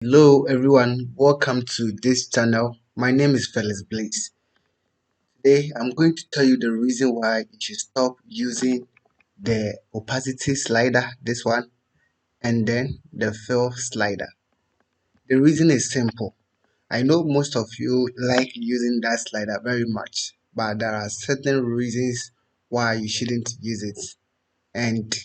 Hello everyone, welcome to this channel. My name is Felix Blaze. Today I'm going to tell you the reason why you should stop using the opacity slider, this one, and then the fill slider. The reason is simple. I know most of you like using that slider very much, but there are certain reasons why you shouldn't use it. And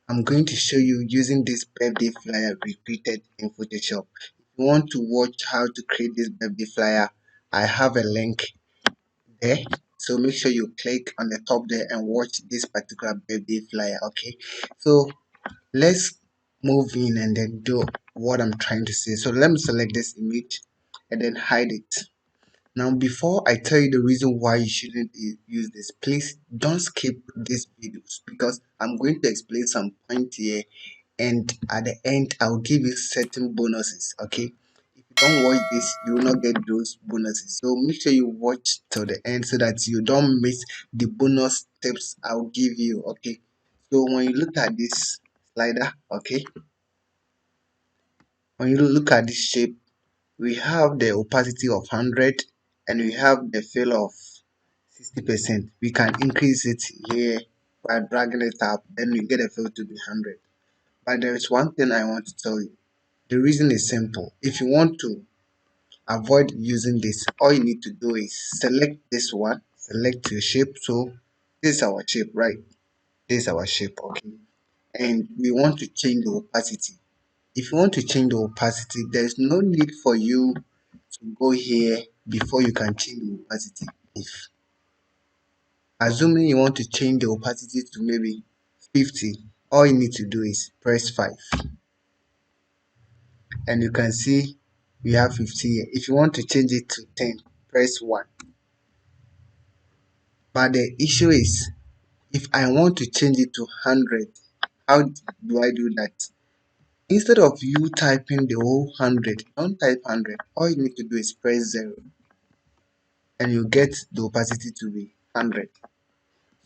I'm going to show you using this birthday flyer we created in Photoshop. If you want to watch how to create this birthday flyer, I have a link there. So make sure you click on the top there and watch this particular birthday flyer. Okay. So let's move in and then do what I'm trying to say. So let me select this image and then hide it. Now, before I tell you the reason why you shouldn't use this, please don't skip these videos because I'm going to explain some point here, and at the end I'll give you certain bonuses. Okay, if you don't watch this, you will not get those bonuses. So make sure you watch till the end so that you don't miss the bonus tips I'll give you. Okay, so when you look at this slider, okay, when you look at this shape, we have the opacity of 100 and we have the fill of 60%. We can increase it here by dragging it up, then we get a fill to be 100. But there is one thing I want to tell you. The reason is simple. If you want to avoid using this, all you need to do is select this one, select your shape. So this is our shape, right? This is our shape, okay? And we want to change the opacity. If you want to change the opacity, there's no need for you to go here before you can change the opacity. If assuming you want to change the opacity to maybe 50, all you need to do is press 5 and you can see we have 50 here. If you want to change it to 10, press 1. But the issue is, if I want to change it to 100, how do I do that? Instead of you typing the whole 100, don't type 100. All you need to do is press 0 and you get the opacity to be 100.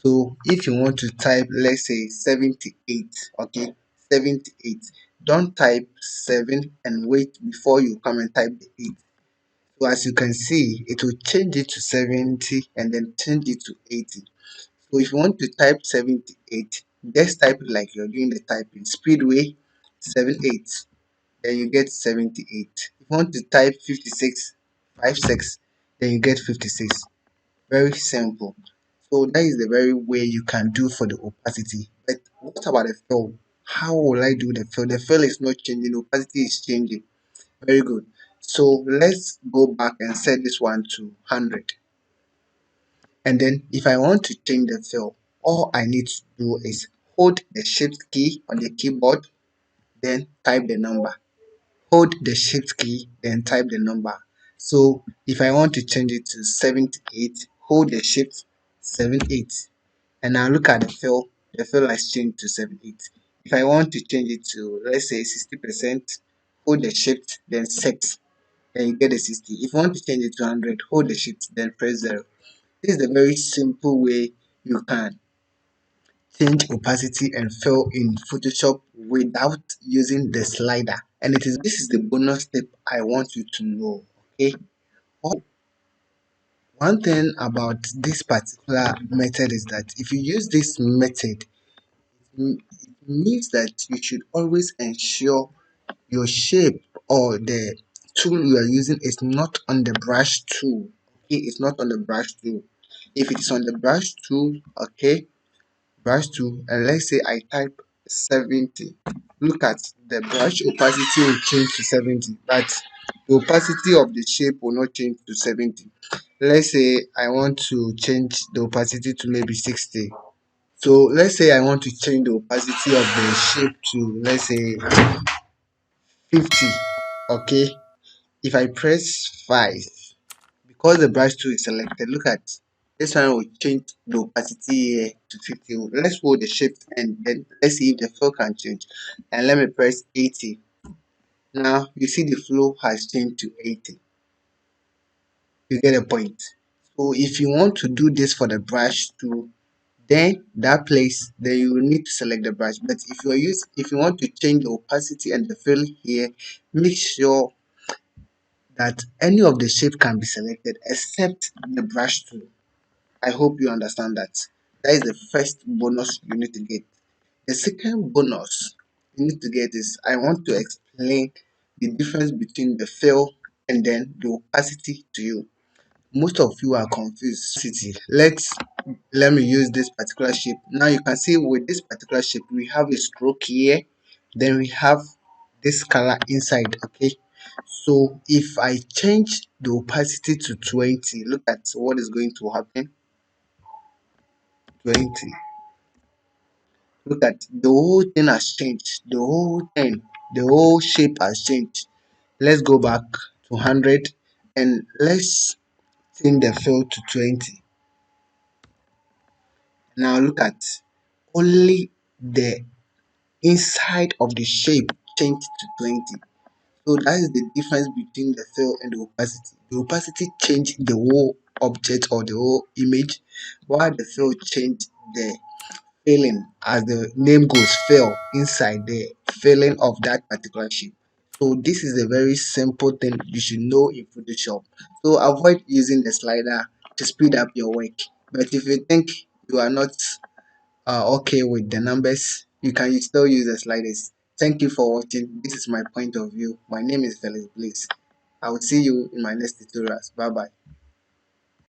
So if you want to type, let's say 78, okay, 78, don't type 7 and wait before you come and type the 8. So as you can see, it will change it to 70 and then change it to 80. So if you want to type 78, just type it like you're doing the typing. Speedway 78, then you get 78. If you want to type 56, 56, then you get 56. Very simple. So that is the very way you can do for the opacity. But what about the fill? How will I do the fill? The fill is not changing, the opacity is changing. Very good. So let's go back and set this one to 100. And then if I want to change the fill, all I need to do is hold the shift key on the keyboard, then type the number. Hold the shift key, then type the number. So if I want to change it to 78, hold the shift 78. And now look at the fill has changed to 78. If I want to change it to, let's say, 60%, hold the shift, then 6, then you get a 60. If you want to change it to 100, hold the shift, then press 0. This is a very simple way you can change opacity and fill in Photoshop without using the slider. And this is the bonus tip I want you to know. Okay. One thing about this particular method is that if you use this method, it means that you should always ensure your shape or the tool you are using is not on the brush tool. Okay, it's not on the brush tool. If it's on the brush tool, okay, brush tool, and let's say I type 70, look at the brush opacity will change to 70, but the opacity of the shape will not change to 70. Let's say I want to change the opacity to maybe 60. So let's say I want to change the opacity of the shape to, let's say, 50. Okay, if I press 5, because the brush tool is selected, look at this one will change the opacity here to 50. Let's hold the shift and then let's see if the flow can change. And let me press 80. Now you see the flow has changed to 80. You get a point. So if you want to do this for the brush tool, then that place, then you will need to select the brush. But if you want to change the opacity and the fill here, make sure that any of the shape can be selected except the brush tool. I hope you understand that. That is the first bonus you need to get. The second bonus you need to get is I want to explain the difference between the fill and then the opacity to you. Most of you are confused. Let me use this particular shape. Now you can see with this particular shape we have a stroke here, then we have this color inside. Okay, so if I change the opacity to 20, look at what is going to happen. 20, look at the whole thing has changed. The whole shape has changed. Let's go back to 100 and let's change the fill to 20. Now look at only the inside of the shape changed to 20. So that is the difference between the fill and the opacity. The opacity changed the whole object or the whole image, while the fill changed the filling, as the name goes, fill inside the filling of that particular shape. So this is a very simple thing you should know in Photoshop. So avoid using the slider to speed up your work. But if you think you are not okay with the numbers, you can still use the sliders. Thank you for watching. This is my point of view. My name is Felix Bliss. I will see you in my next tutorials. Bye bye.